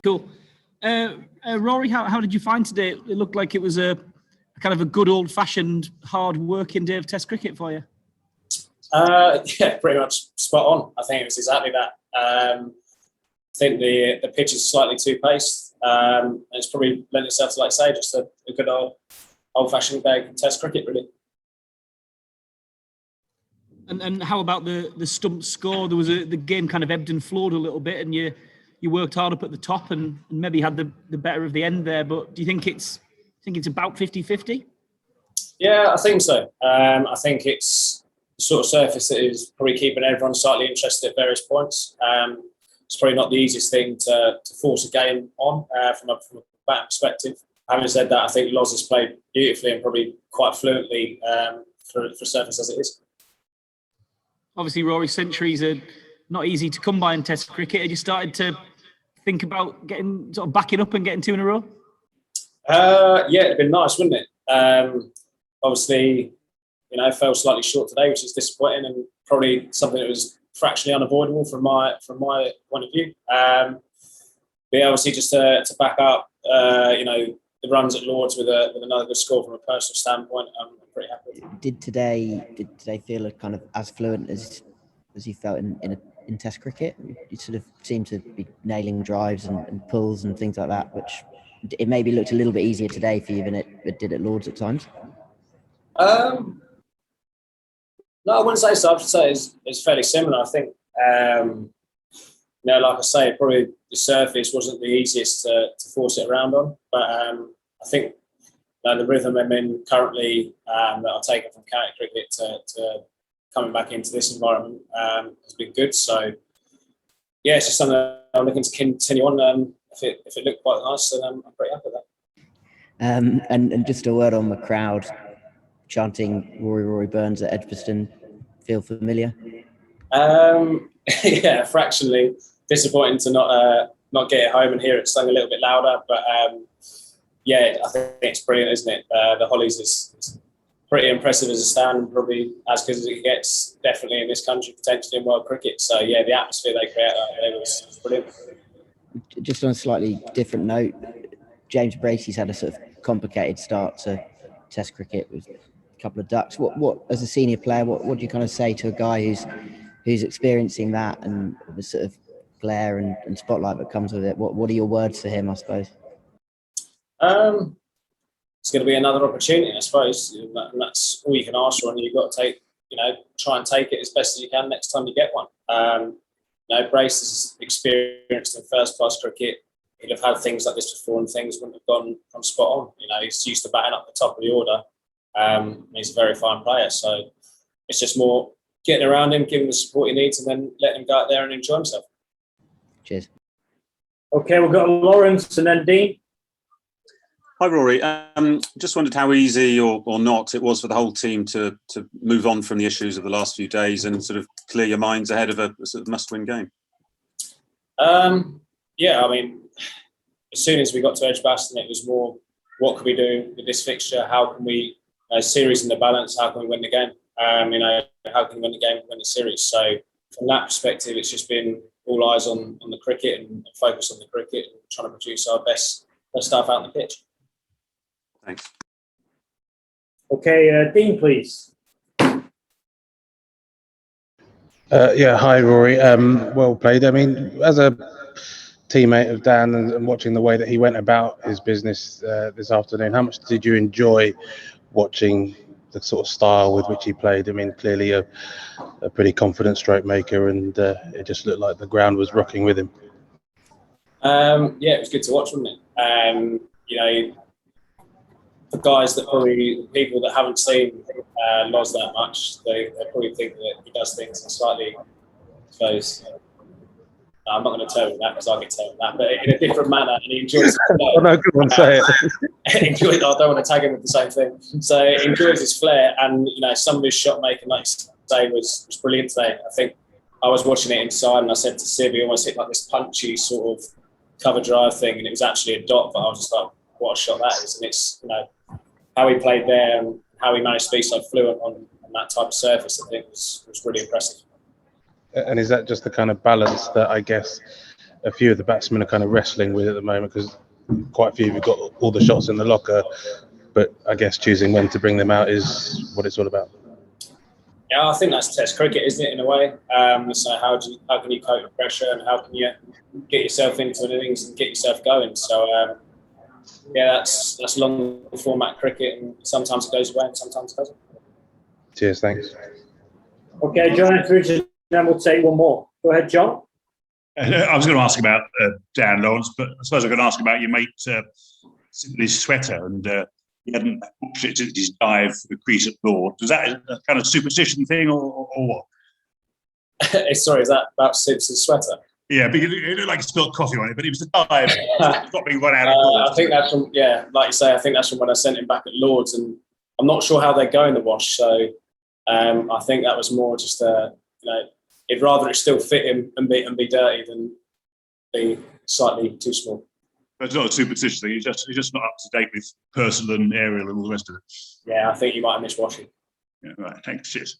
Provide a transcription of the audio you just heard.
Cool. Rory, how did you find today? It looked like it was a kind of a good old-fashioned, hard-working day of Test cricket for you. Yeah, pretty much spot on. I think it was exactly that. I think the pitch is slightly too paced. It's probably lent itself to, like I say, just a good old-fashioned day of Test cricket, really. And how about the stump score? There was the game kind of ebbed and flowed a little bit, and you worked hard up at the top and maybe had the better of the end there. But do you think it's about 50-50? Yeah, I think so. I think it's the sort of surface that is probably keeping everyone slightly interested at various points. It's probably not the easiest thing to force a game on from a batting perspective. Having said that, I think Loz has played beautifully and probably quite fluently for a surface as it is. Obviously, Rory, centuries are not easy to come by in Test cricket. Had you started to think about getting sort of backing up and getting 2 in a row? Yeah, it'd been nice, wouldn't it? Obviously, fell slightly short today, which is disappointing and probably something that was fractionally unavoidable from my point of view. But yeah, obviously, just to back up, the runs at Lords with another good score from a personal standpoint, I'm pretty happy. Did today feel kind of as fluent as you felt in Test cricket? You sort of seemed to be nailing drives and pulls and things like that, which it maybe looked a little bit easier today for you than it did at Lords at times. No, I wouldn't say so. I'd say it's fairly similar. I think, like I say, probably the surface wasn't the easiest to force it around on. But I think the rhythm I'm in currently that I've taken from county cricket to coming back into this environment has been good. So, yeah, it's just something I'm looking to continue on. If it looked quite nice, then I'm pretty happy with that. And just a word on the crowd chanting Rory Burns at Edgbaston. Feel familiar? Yeah, fractionally disappointing to not get it home and hear it sung a little bit louder. But yeah, I think it's brilliant, isn't it? The Hollies is pretty impressive as a stand, probably as good as it gets, definitely in this country, potentially in world cricket. So yeah, the atmosphere they create was brilliant. Just on a slightly different note, James Bracey's had a sort of complicated start to Test cricket with a couple of ducks. What as a senior player, what do you kind of say to a guy who's experiencing that and the sort of glare and spotlight that comes with it? What are your words to him, I suppose? It's going to be another opportunity, I suppose, and that's all you can ask for. And you've got to try and take it as best as you can next time you get one. Brace is experienced in first-class cricket. He'd have had things like this before, and things wouldn't have gone from spot on. He's used to batting up the top of the order. He's a very fine player, so it's just more getting around him, giving him the support he needs, and then letting him go out there and enjoy himself. Cheers. Okay, we've got Lawrence and then Dean. Hi, Rory. Just wondered how easy or not it was for the whole team to move on from the issues of the last few days and sort of clear your minds ahead of a sort of must-win game. Yeah, I mean, as soon as we got to Edgbaston, it was more, what can we do with this fixture? How can we, series in the balance, how can we win the game? How can we win the game, win the series? So from that perspective, it's just been all eyes on the cricket and focus on the cricket and trying to produce our best stuff out on the pitch. Thanks. Okay, Dean, please. Hi, Rory. Well played. I mean, as a teammate of Dan and watching the way that he went about his business this afternoon, how much did you enjoy watching the sort of style with which he played? I mean, clearly a pretty confident stroke maker, and it just looked like the ground was rocking with him. Yeah, it was good to watch, wasn't it? For guys people that haven't seen Loz that much, they probably think that he does things in slightly, I suppose. I'm not going to tell him that because I get told that, but in a different manner, and he enjoys it. Oh, no, good one, say it. I don't want to tag him with the same thing. So he enjoys his flair, and some of his shot making, like you say, was brilliant today. I think I was watching it inside, and I said to Siv, he almost hit like this punchy sort of cover drive thing, and it was actually a dot, but I was just like, what a shot that is. And it's how he played there and how he managed to be so fluent on that type of surface, I think was really impressive. And is that just the kind of balance that I guess a few of the batsmen are kind of wrestling with at the moment, because quite a few have got all the shots in the locker, but I guess choosing when to bring them out is what it's all about. Yeah, I think that's Test cricket, isn't it, in a way? So how can you cope with pressure, and how can you get yourself into an innings and get yourself going? So yeah, that's long format cricket, and sometimes it goes away and sometimes it doesn't. Cheers, thanks. Okay, John Etheridge, and then we'll take one more. Go ahead, John. I was going to ask about Dan Lawrence, but I suppose I'm going to ask about your mate Simply's sweater, and he hadn't booked it at his dive for the crease at Lord. Was that a kind of superstition thing, or what? Sorry, is that about Simpson's sweater? Yeah, because it looked like he spilled coffee on it, but it was the dive. It's not being run out of Lords. I think that's from, yeah, like you say, I think that's from when I sent him back at Lords, and I'm not sure how they go in the wash. So I think that was more just it'd rather it still fit him and be dirty than be slightly too small. But it's not a superstition thing. He's just not up to date with personal and aerial and all the rest of it. Yeah, I think you might have missed washing. Yeah, right. Thanks. Cheers.